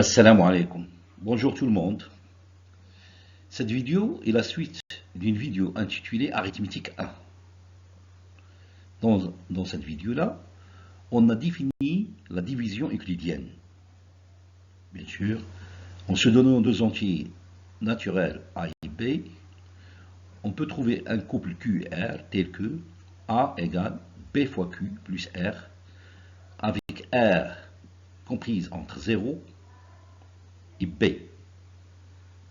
Assalamu alaikum. Bonjour tout le monde. Cette vidéo est la suite d'une vidéo intitulée Arithmétique 1. Dans cette vidéo-là, on a défini la division euclidienne. Bien sûr, en se donnant deux entiers naturels A et B, on peut trouver un couple Q et R tel que A égale B fois Q plus R, avec R comprise entre 0 et B,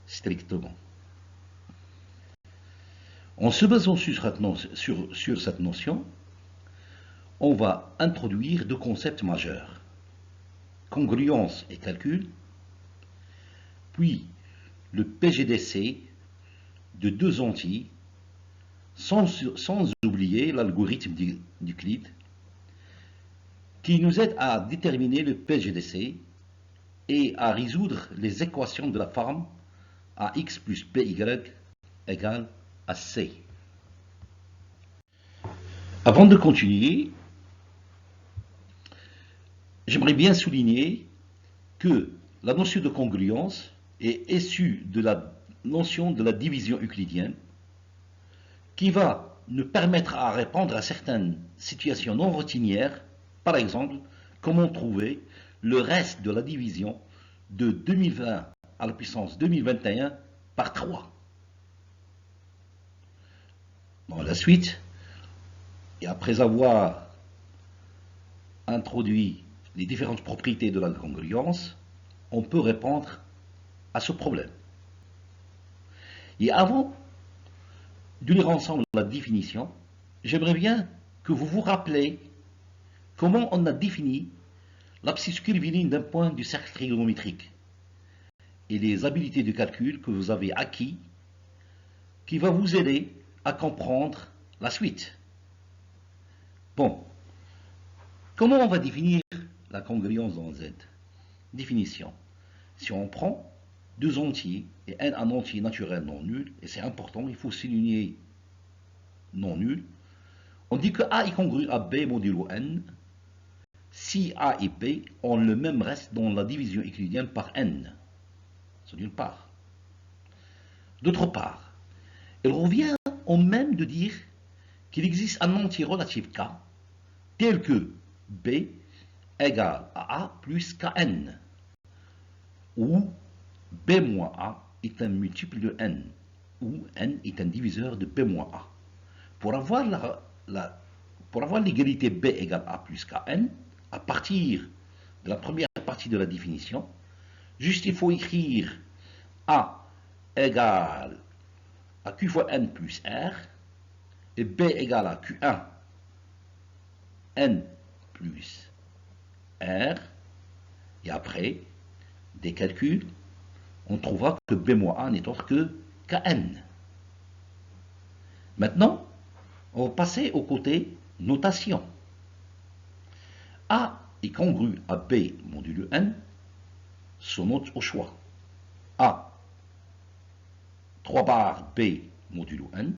strictement. En se basant sur cette notion, on va introduire deux concepts majeurs: congruence et calcul, puis le PGDC de deux entiers, sans oublier l'algorithme d'Euclide, qui nous aide à déterminer le PGDC et à résoudre les équations de la forme AX plus BY égale à C. Avant de continuer, j'aimerais bien souligner que la notion de congruence est issue de la notion de la division euclidienne, qui va nous permettre à répondre à certaines situations non routinières. Par exemple, comment trouver le reste de la division de 2020 à la puissance 2021 par 3. Dans la suite, et après avoir introduit les différentes propriétés de la congruence, on peut répondre à ce problème. Et avant de lire ensemble la définition, j'aimerais bien que vous vous rappelez comment on a défini l'abscisse curviligne d'un point du cercle trigonométrique et les habiletés de calcul que vous avez acquis, qui va vous aider à comprendre la suite. Bon, comment on va définir la congruence dans Z? Définition: si on prend deux entiers et un entier naturel non nul, et c'est important, il faut souligner non nul, on dit que A est congru à B modulo n si A et B ont le même reste dans la division euclidienne par n. C'est d'une part. D'autre part, il revient au même de dire qu'il existe un entier relatif K tel que B égale à A plus Kn, où B moins A est un multiple de n, où n est un diviseur de B moins A. Pour avoir l'égalité B égale A plus Kn, à partir de la première partie de la définition, juste il faut écrire A égale à Q fois n plus R, et B égale à Q1 n plus R, et après des calculs, on trouvera que B moins A n'est autre que Kn. Maintenant, on va passer au côté notation. A est congru à B modulo n, se note au choix. A 3 barres B modulo n,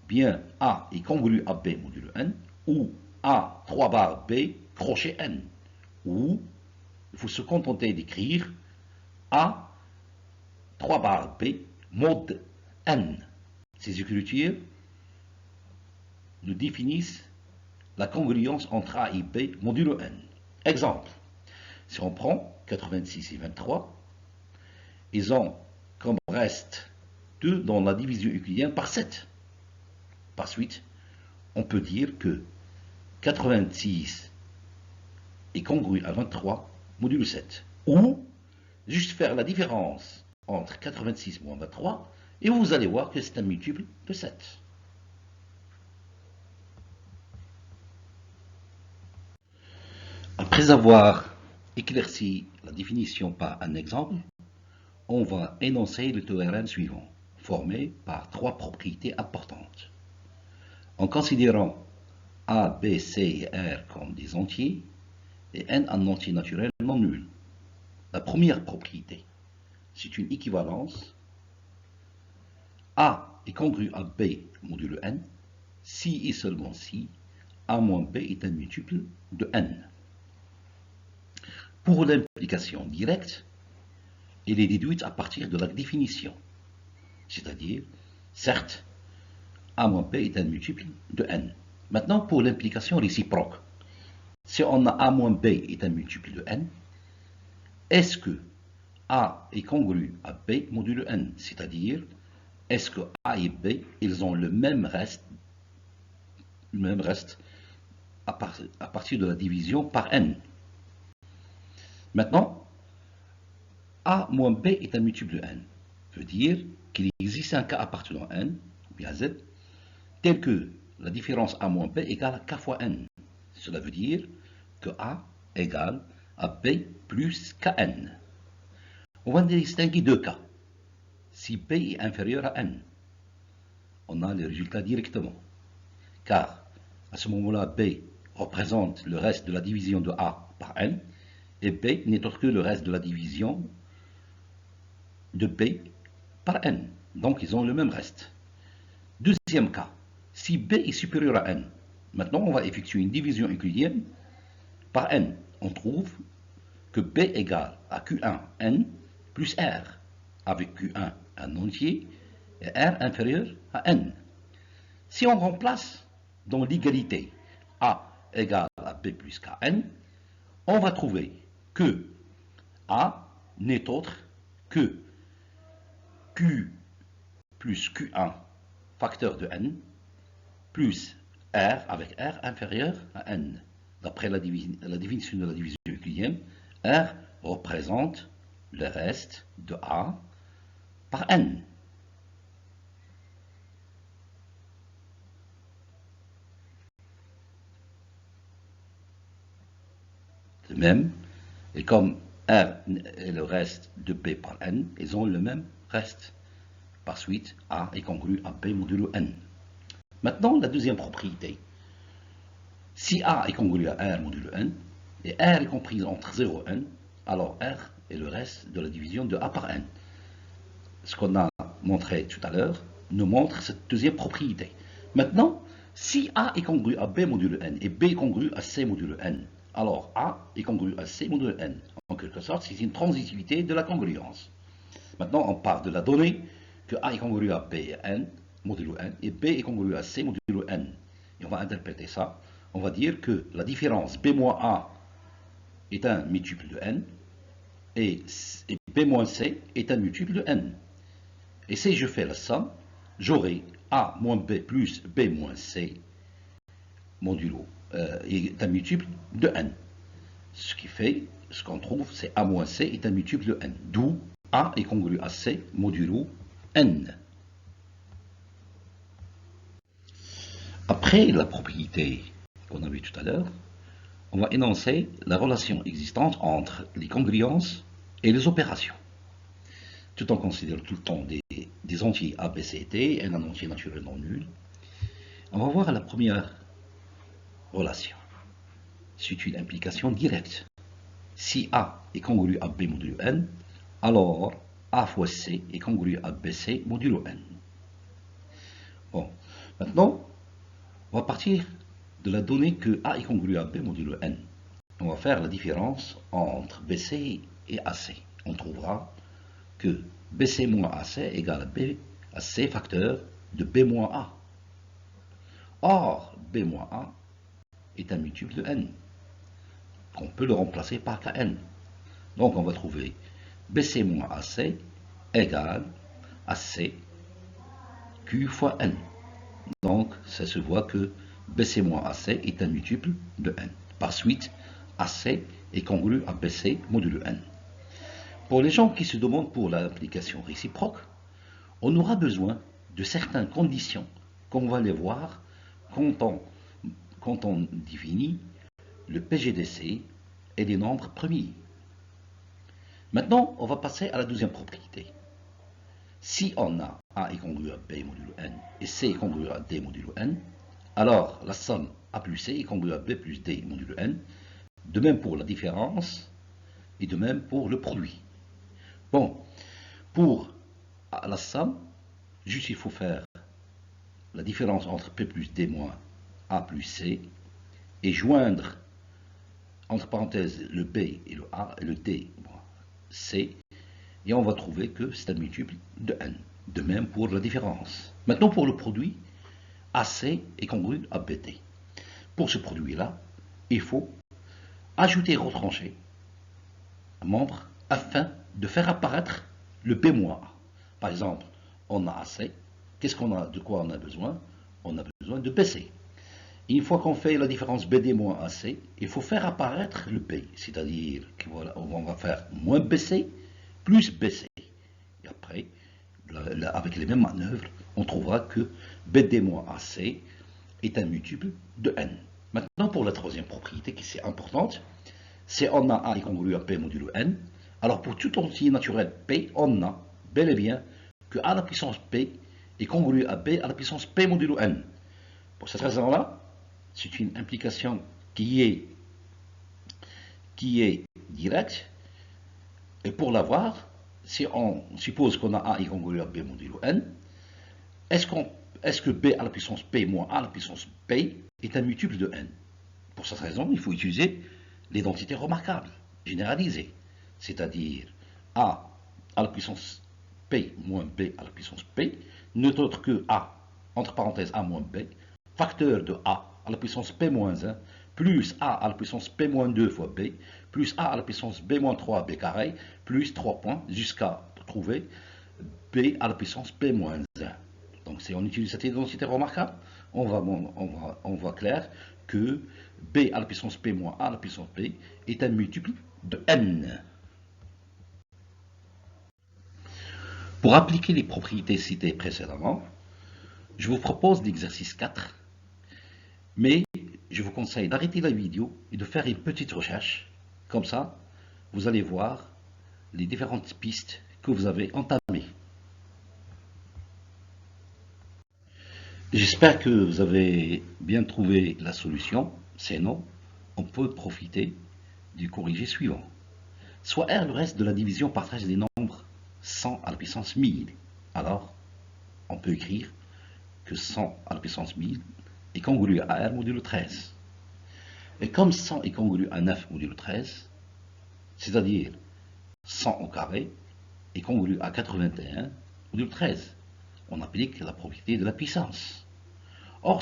bien A est congru à B modulo n, ou A 3 barres B crochet n, ou il faut se contenter d'écrire A 3 barres B mod n. Ces écritures nous définissent la congruence entre A et B modulo n. Exemple, si on prend 86 et 23, ils ont comme reste 2 dans la division euclidienne par 7. Par suite, on peut dire que 86 est congru à 23 modulo 7. Ou juste faire la différence entre 86 moins 23 et vous allez voir que c'est un multiple de 7. Après avoir éclairci la définition par un exemple, on va énoncer le théorème suivant, formé par trois propriétés importantes. En considérant A, B, C et R comme des entiers, et n un entier naturel non nul. La première propriété, c'est une équivalence. A est congru à B modulo n, si et seulement si A moins B est un multiple de n. Pour l'implication directe, elle est déduite à partir de la définition. C'est-à-dire, certes, A moins B est un multiple de n. Maintenant, pour l'implication réciproque, si on a A moins B est un multiple de n, est-ce que A est congru à B modulo n? C'est-à-dire, est-ce que A et B, ils ont le même reste à partir de la division par n? Maintenant, A moins B est un multiple de n. Veut dire qu'il existe un cas appartenant à n, ou bien à z, tel que la différence A moins B égale à K fois n. Cela veut dire que A égale à B plus Kn. On va distinguer deux cas. Si B est inférieur à n, on a le résultat directement. Car à ce moment-là, B représente le reste de la division de A par n, et B n'est autre que le reste de la division de B par n. Donc ils ont le même reste. Deuxième cas, si B est supérieur à n, maintenant on va effectuer une division euclidienne par n. On trouve que B égale à Q1 n plus R, avec Q1 un entier et R inférieur à n. Si on remplace dans l'égalité A égale à B plus Kn, on va trouver que A n'est autre que Q plus Q1 facteur de n plus R avec R inférieur à n. D'après la définition de la division euclidienne, R représente le reste de A par n. De même, et comme R est le reste de B par n, ils ont le même reste. Par suite, A est congru à B modulo n. Maintenant, la deuxième propriété. Si A est congru à R modulo n, et R est comprise entre 0 et n, alors R est le reste de la division de A par n. Ce qu'on a montré tout à l'heure nous montre cette deuxième propriété. Maintenant, si A est congru à B modulo n et B est congru à C modulo n, alors A est congru à C modulo n. En quelque sorte, c'est une transitivité de la congruence. Maintenant, on part de la donnée que A est congru à B et n, modulo n, et B est congru à C modulo n. Et on va interpréter ça. On va dire que la différence B moins A est un multiple de n, et B moins C est un multiple de n. Et si je fais la somme, j'aurai A moins B plus B moins C modulo est un multiple de n. Ce qui fait, ce qu'on trouve, c'est A moins C est un multiple de n. D'où A est congru à C modulo n. Après la propriété qu'on a vue tout à l'heure, on va énoncer la relation existante entre les congruences et les opérations. Tout en considérant tout le temps des entiers A, B, C et T, et un entier naturel non nul. On va voir la première relation. C'est une implication directe. Si A est congru à B modulo n, alors A fois C est congru à BC modulo n. Bon, maintenant, on va partir de la donnée que A est congru à B modulo n. On va faire la différence entre BC et AC. On trouvera que BC moins AC égale à B à C facteur de B moins A. Or, B moins A est un multiple de n. On peut le remplacer par Kn. Donc on va trouver BC moins AC égale à C Q fois n. Donc ça se voit que BC moins AC est un multiple de n. Par suite, AC est congru à BC modulo n. Pour les gens qui se demandent pour l'application réciproque, on aura besoin de certaines conditions qu'on va les voir quand on définit le PGDC et les nombres premiers. Maintenant, on va passer à la deuxième propriété. Si on a A est congru à B modulo n et C est congru à D modulo n, alors la somme A plus C est congrue à B plus D modulo n. De même pour la différence et de même pour le produit. Bon, pour la somme, juste il faut faire la différence entre P plus D moins A plus C et joindre entre parenthèses le B et le A et le D moins C, et on va trouver que c'est un multiple de n. De même pour la différence. Maintenant pour le produit, AC est congru à BD. Pour ce produit-là, il faut ajouter et retrancher un membre afin de faire apparaître le B moins A. Par exemple, on a AC, de quoi on a besoin? On a besoin de BC. Une fois qu'on fait la différence BD moins AC, il faut faire apparaître le B, c'est-à-dire qu'on va faire moins BC plus BC. Et après, avec les mêmes manœuvres, on trouvera que BD moins AC est un multiple de n. Maintenant, pour la troisième propriété qui est importante, c'est on a A est congru à P modulo n. Alors pour tout entier naturel P, on a bel et bien que A à la puissance P est congru à B à la puissance P modulo n. Pour cette raison-là, c'est une implication qui est directe. Et pour l'avoir, si on suppose qu'on a A est congru à B modulo n, est-ce que B à la puissance P moins A à la puissance P est un multiple de n? Pour cette raison, il faut utiliser l'identité remarquable, généralisée, c'est-à-dire A à la puissance P moins B à la puissance P, n'est autre que A, entre parenthèses A moins B, facteur de A à la puissance P moins 1, plus A à la puissance P moins 2 fois B, plus A à la puissance B moins 3 B carré, plus 3 points, jusqu'à trouver B à la puissance P moins 1. Donc si on utilise cette identité remarquable, on voit clair que B à la puissance P moins A à la puissance P est un multiple de n. Pour appliquer les propriétés citées précédemment, je vous propose l'exercice 4, mais je vous conseille d'arrêter la vidéo et de faire une petite recherche. Comme ça, vous allez voir les différentes pistes que vous avez entamées. J'espère que vous avez bien trouvé la solution. Sinon, on peut profiter du corrigé suivant. Soit R le reste de la division partage des nombres 100 à la puissance 1000. Alors, on peut écrire que 100 à la puissance 1000 est congru à R modulo 13. Et comme 100 est congru à 9 modulo 13, c'est-à-dire 100 au carré est congru à 81 modulo 13, on applique la propriété de la puissance. Or,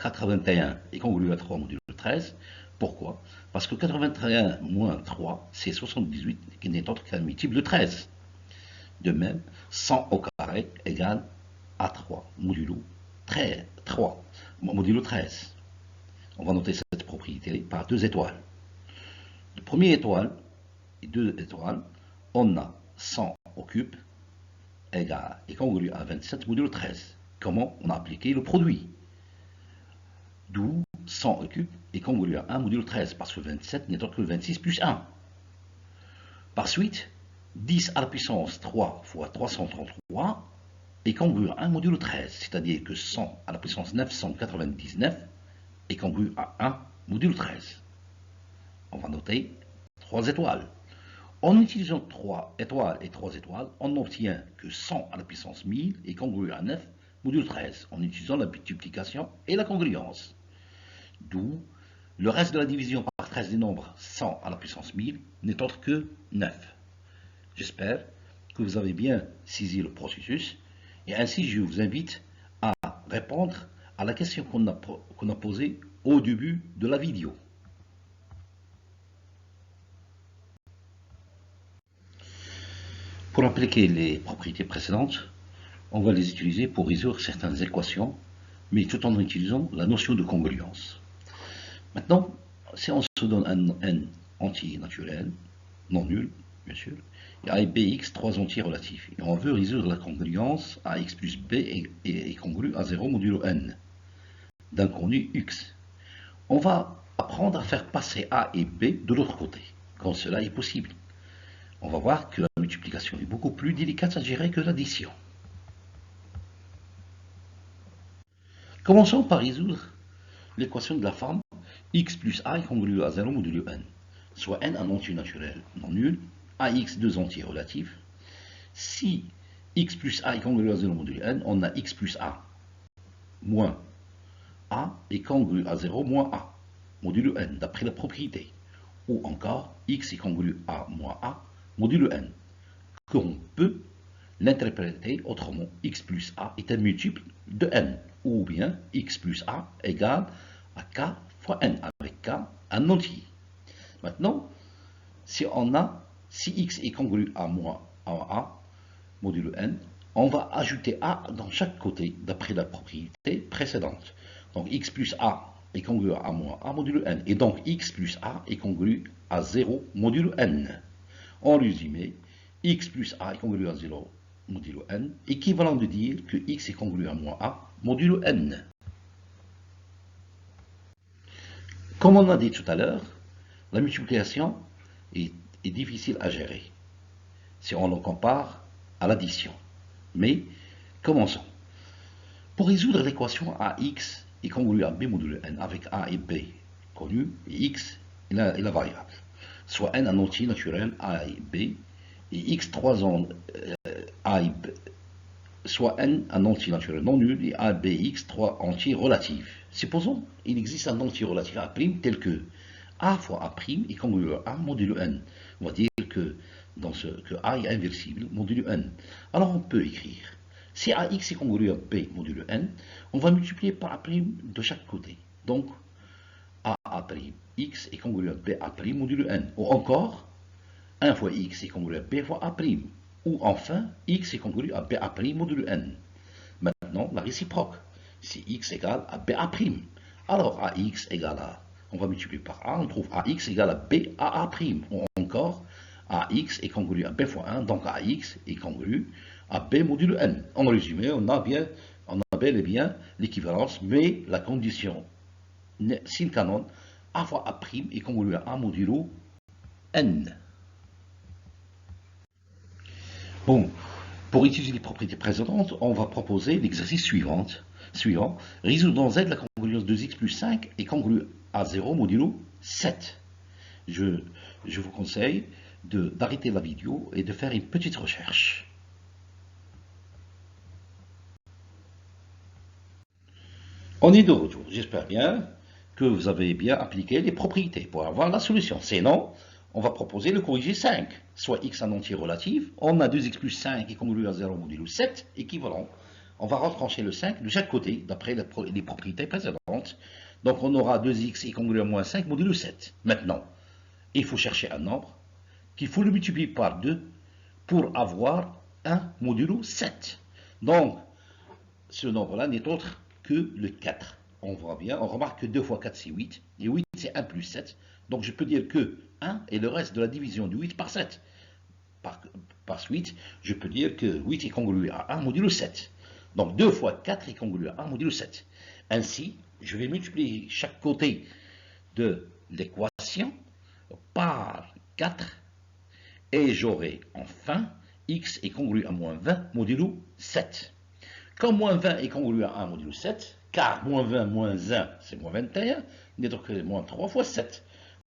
81 est congru à 3 modulo 13. Pourquoi? Parce que 81 moins 3, c'est 78, qui n'est autre qu'un multiple de 13. De même, 100 au carré égale à 3 modulo 13. On va noter cette propriété par 2 étoiles. De première étoile et 2 étoiles, on a 100 au cube égale et congru à 27 modulo 13. Comment on a appliqué le produit? D'où 100 au cube est congru à 1 modulo 13, parce que 27 n'est autre que 26 plus 1. Par suite, 10 à la puissance 3 fois 333 est congru à 1 modulo 13, c'est-à-dire que 100 à la puissance 999 est congru à 1 modulo 13. On va noter 3 étoiles. En utilisant 3 étoiles et 3 étoiles, on n'obtient que 100 à la puissance 1000 est congru à 9 modulo 13, en utilisant la multiplication et la congruence. D'où le reste de la division par 13 des nombres 100 à la puissance 1000 n'est autre que 9. J'espère que vous avez bien saisi le processus, et ainsi je vous invite à répondre à la question qu'on a posée au début de la vidéo. Pour appliquer les propriétés précédentes, on va les utiliser pour résoudre certaines équations, mais tout en utilisant la notion de congruence. Maintenant, si on se donne un n entier naturel, non nul, bien sûr, et A et Bx, 3 entiers relatifs, et on veut résoudre la congruence Ax plus B est congru à 0 modulo n d'un connu x. On va apprendre à faire passer A et B de l'autre côté, quand cela est possible. On va voir que la multiplication est beaucoup plus délicate à gérer que l'addition. Commençons par résoudre l'équation de la forme x plus a est congru à 0 modulo n, soit n un entier naturel non nul, ax deux entiers relatifs. Si x plus a est congru à 0 modulo n, on a x plus a moins a est congru à 0 moins a modulo n, d'après la propriété. ou encore x est congru à moins a modulo n, qu'on peut l'interpréter autrement, x plus a est un multiple de n, ou bien x plus a égale à k fois n, avec k un entier. Maintenant, si x est congru à moins a modulo n, on va ajouter a dans chaque côté d'après la propriété précédente. Donc x plus a est congru à moins a modulo n, et donc x plus a est congru à 0 modulo n. En résumé, x plus a est congru à 0 modulo n, équivalent de dire que x est congru à moins a modulo n. Comme on a dit tout à l'heure, la multiplication est difficile à gérer si on le compare à l'addition. Mais commençons. Pour résoudre l'équation ax est congru à b modulo n avec a et b connus, et x est la variable, soit n un entier naturel a et b, et x 3 ans a et b, soit n un entier naturel non nul, et a, b, x 3 entiers relatifs. Supposons qu'il existe un entier relatif a' tel que a fois a' est congru à a modulo n. On va dire que a est inversible modulo n. Alors on peut écrire, si ax est congru à b modulo n, on va multiplier par a' de chaque côté. Donc a' x est congru à b a' modulo n. Ou encore 1 fois x est congru à b fois a'. Ou enfin x est congru à b a' modulo n. Maintenant la réciproque, si x égale à b a'. Alors ax égale à, on va multiplier par a, on trouve ax égale à b a a'. Ou encore ax est congru à b fois 1, donc ax est congru à b modulo n. En résumé, on a bel et bien l'équivalence, mais la condition sine qua non, a fois a' est congru à a modulo n. Bon, pour étudier les propriétés précédentes, on va proposer l'exercice suivant. Résoudons z la congruence de x plus 5 est congrue à 0 modulo 7. Je vous conseille d'arrêter la vidéo et de faire une petite recherche. On est de retour. J'espère bien que vous avez bien appliqué les propriétés pour avoir la solution. Sinon, on va proposer le corrigé 5, soit x un entier relatif. On a 2x plus 5 est congru à 0 modulo 7, équivalent. On va retrancher le 5 de chaque côté, d'après les propriétés précédentes. Donc on aura 2x est congru à moins 5 modulo 7. Maintenant, il faut chercher un nombre qu'il faut le multiplier par 2 pour avoir 1 modulo 7. Donc, ce nombre-là n'est autre que le 4. On voit bien, on remarque que 2 fois 4 c'est 8, et 8 c'est 1 plus 7. Donc je peux dire que 1 est le reste de la division de 8 par 7. Par suite, je peux dire que 8 est congru à 1 modulo 7. Donc 2 fois 4 est congru à 1 modulo 7. Ainsi, je vais multiplier chaque côté de l'équation par 4 et j'aurai enfin x est congru à moins 20 modulo 7. Comme moins 20 est congru à 1 modulo 7, car moins 20 moins 1 c'est moins 21, n'est donc que moins 3 fois 7.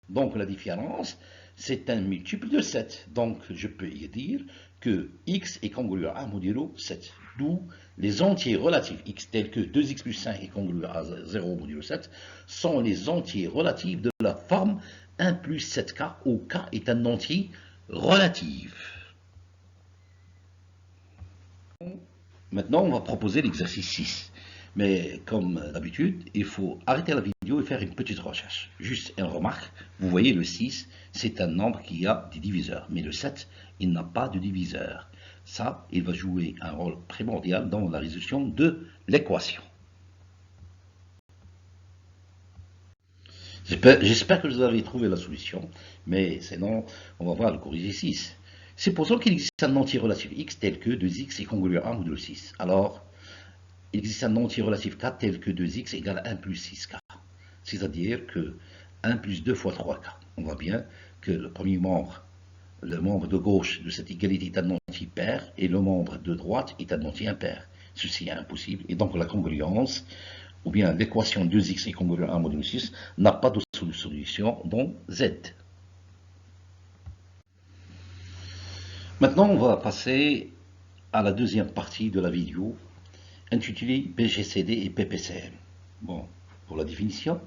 Donc la différence, c'est un multiple de 7. Donc je peux y dire que x est congru à 1 modulo 7. D'où les entiers relatifs x tels que 2x plus 5 est congru à 0 modulo 7 sont les entiers relatifs de la forme 1 plus 7k où k est un entier relatif. Maintenant, on va proposer l'exercice 6. Mais comme d'habitude, il faut arrêter la vidéo et faire une petite recherche. Juste une remarque, vous voyez le 6, c'est un nombre qui a des diviseurs. Mais le 7, il n'a pas de diviseur. Ça, il va jouer un rôle primordial dans la résolution de l'équation. J'espère que vous avez trouvé la solution, mais sinon, on va voir le corrigé 6. Supposons qu'il existe un entier relatif x tel que 2x est congru à 1 modulo 6. Alors, il existe un entier relatif k tel que 2x égale 1 plus 6k. C'est-à-dire que 1 plus 2 fois 3k. On voit bien que le premier membre, le membre de gauche de cette égalité est un entier pair et le membre de droite est un entier impair. Ceci est impossible et donc la congruence, ou bien l'équation 2x est congrue à 1 modulo 6, n'a pas de solution dans Z. Maintenant, on va passer à la deuxième partie de la vidéo, intitulée BGCD et PPCM. Bon, pour la définition,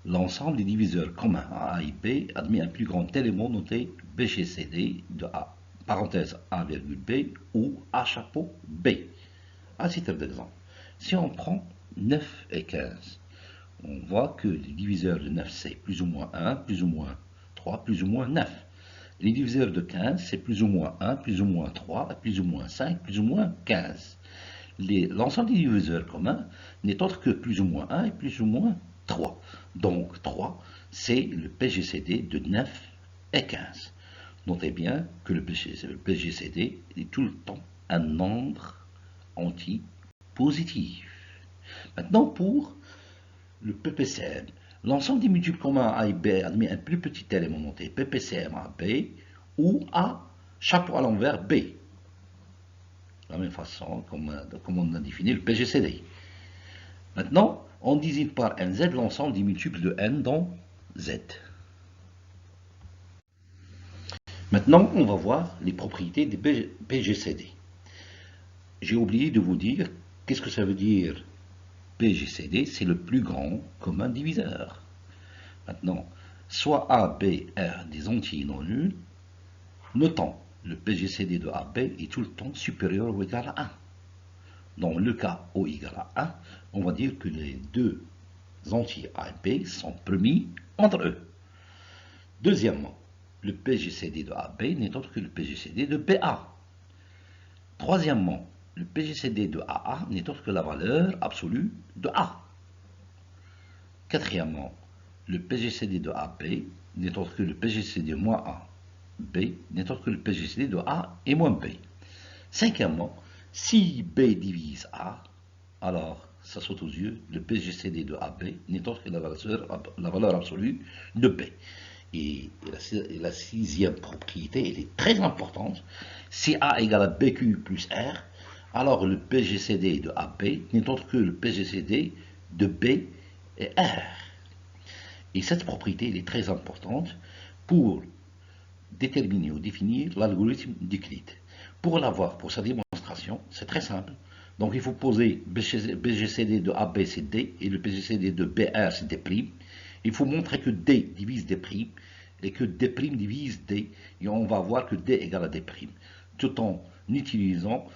l'ensemble des diviseurs communs à A et B admet un plus grand élément noté BGCD de A, parenthèse A virgule B ou A chapeau B. À titre d'exemple, si on prend 9 et 15, on voit que les diviseurs de 9 c'est plus ou moins 1, plus ou moins 3, plus ou moins 9. Les diviseurs de 15 c'est plus ou moins 1, plus ou moins 3, plus ou moins 5, plus ou moins 15. L'ensemble des diviseurs communs n'est autre que plus ou moins 1 et plus ou moins 3. Donc 3, c'est le PGCD de 9 et 15. Notez bien que le PGCD est tout le temps un nombre entier positif. Maintenant, pour le PPCM, l'ensemble des multiples communs A et B admet un plus petit élément noté PPCM à B ou A chapeau à l'envers B. De la même façon comme on a défini le PGCD. Maintenant, on désigne par NZ l'ensemble des multiples de N dans Z. Maintenant, on va voir les propriétés des PGCD. J'ai oublié de vous dire, qu'est-ce que ça veut dire PGCD? C'est le plus grand commun diviseur. Maintenant, soit A, B, R des entiers non nuls, notant le PGCD de AB est tout le temps supérieur ou égal à 1. Dans le cas O égale à 1, on va dire que les deux entiers A et B sont promis entre eux. Deuxièmement, le PGCD de AB n'est autre que le PGCD de BA. Troisièmement, le PGCD de AA n'est autre que la valeur absolue de A. Quatrièmement, le PGCD de AB n'est autre que le PGCD moins A. B n'est autre que le PGCD de A et moins B. Cinquièmement, si B divise A, alors ça saute aux yeux, le PGCD de AB n'est autre que la valeur absolue de B. Et la sixième propriété, elle est très importante. Si A égale à BQ plus R, alors le PGCD de AB n'est autre que le PGCD de B et R. Et cette propriété, elle est très importante pour déterminer ou définir l'algorithme d'Euclide. Pour l'avoir, pour sa démonstration, c'est très simple. Donc il faut poser BGCD de AB c'est D et le PGCD de BR c'est D'. Il faut montrer que D divise D' et que D' divise D, et on va voir que D égale à D', tout en utilisant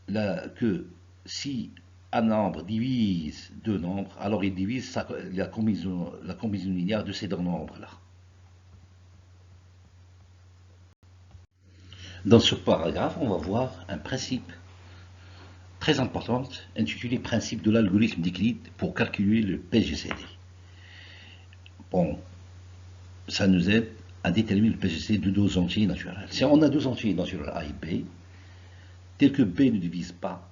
que si un nombre divise deux nombres, alors il divise la combinaison linéaire de ces deux nombres-là. Dans ce paragraphe, on va voir un principe très important intitulé Principe de l'algorithme d'Euclide pour calculer le PGCD. Bon, ça nous aide à déterminer le PGCD de deux entiers naturels. Si on a deux entiers naturels A et B, tel que B ne divise pas,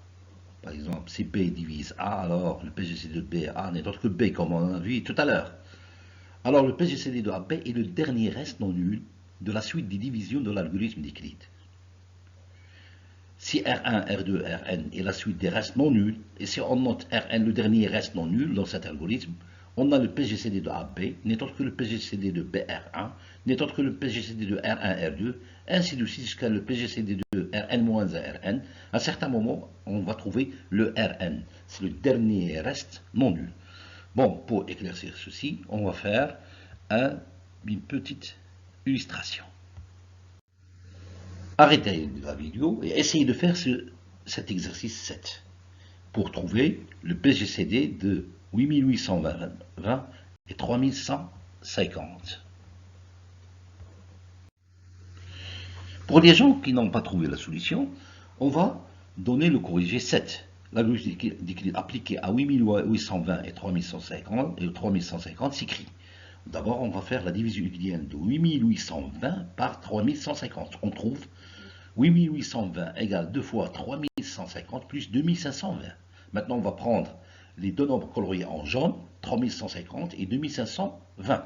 par exemple, si B divise A, alors le PGCD de B et A n'est autre que B, comme on a vu tout à l'heure. Alors le PGCD de AB est le dernier reste non nul de la suite des divisions de l'algorithme d'Euclide. Si R1, R2, Rn est la suite des restes non nuls, et si on note Rn le dernier reste non nul dans cet algorithme, on a le PGCD de AB n'est autre que le PGCD de BR1, n'est autre que le PGCD de R1, R2, ainsi de suite jusqu'à le PGCD de Rn-1 Rn. À certains moments, on va trouver le Rn. C'est le dernier reste non nul. Bon, pour éclaircir ceci, on va faire une petite illustration. Arrêtez la vidéo et essayez de faire cet exercice 7 pour trouver le PGCD de 8820 et 3150. Pour les gens qui n'ont pas trouvé la solution, on va donner le corrigé 7. L'algorithme d'Euclide appliqué à 8820 et 3150 s'écrit. D'abord, on va faire la division euclidienne de 8820 par 3150. On trouve 8820 égale 2 fois 3150 plus 2520. Maintenant, on va prendre les deux nombres coloriés en jaune, 3150 et 2520.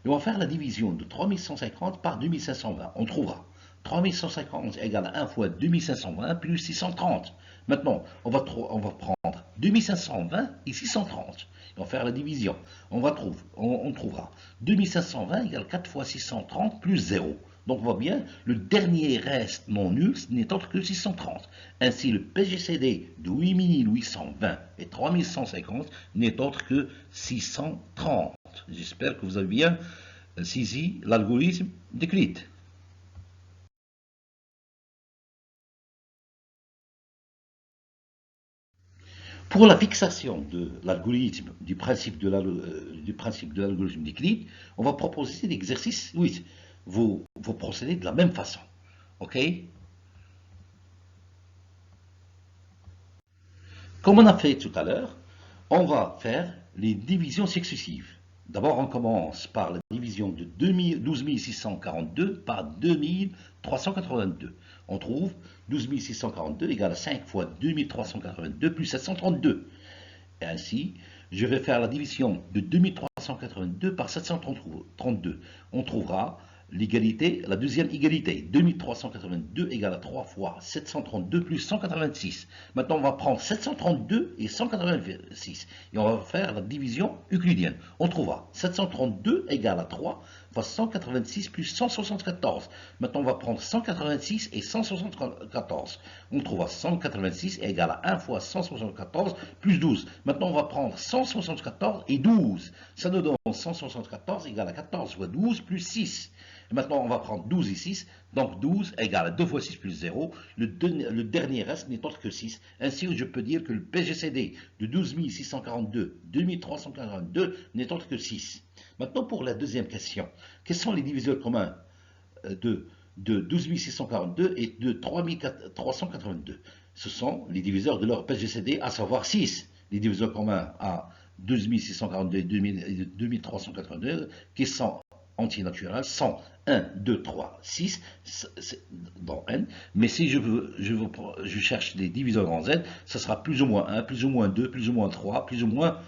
Et on va faire la division de 3150 par 2520. On trouvera 3150 égale à 1 fois 2520 plus 630. Maintenant, on va prendre 2520 et 630. Et on va faire la division. On trouvera 2520 égale 4 fois 630 plus 0. Donc on voit bien, le dernier reste non nul n'est autre que 630. Ainsi, le PGCD de 8820 et 3150 n'est autre que 630. suivante. J'espère que vous avez bien saisi l'algorithme d'Euclide. Pour la fixation de l'algorithme, du principe de l'algorithme d'Euclide, on va proposer l'exercice 8. Vous procédez de la même façon. OK? Comme on a fait tout à l'heure, on va faire les divisions successives. D'abord, on commence par la division de 12 642 par 2382. On trouve 12 642 égale à 5 fois 2382 plus 732. Et ainsi, je vais faire la division de 2382 par 732. On trouvera l'égalité, la deuxième égalité. 2382 égale à 3 fois 732 plus 186. Maintenant, on va prendre 732 et 186. Et on va faire la division euclidienne. On trouvera 732 égale à 3 fois 186 plus 174. Maintenant, on va prendre 186 et 174. On trouvera 186 égale à 1 fois 174 plus 12. Maintenant, on va prendre 174 et 12. Ça nous donne 174 égale à 14 fois 12 plus 6. Et maintenant, on va prendre 12 et 6. Donc, 12 égale à 2 fois 6 plus 0. Le dernier reste n'est autre que 6. Ainsi, je peux dire que le PGCD de 12 642, 2342 n'est autre que 6. Maintenant, pour la deuxième question. Quels sont les diviseurs communs de 12 642 et de 3382? Ce sont les diviseurs de leur PGCD, à savoir 6. Les diviseurs communs à 12 642 et 2382 qui sont antinaturels sont 1, 2, 3, 6 dans N, mais si je cherche des diviseurs en Z, ça sera plus ou moins 1, plus ou moins 2, plus ou moins 3, plus ou moins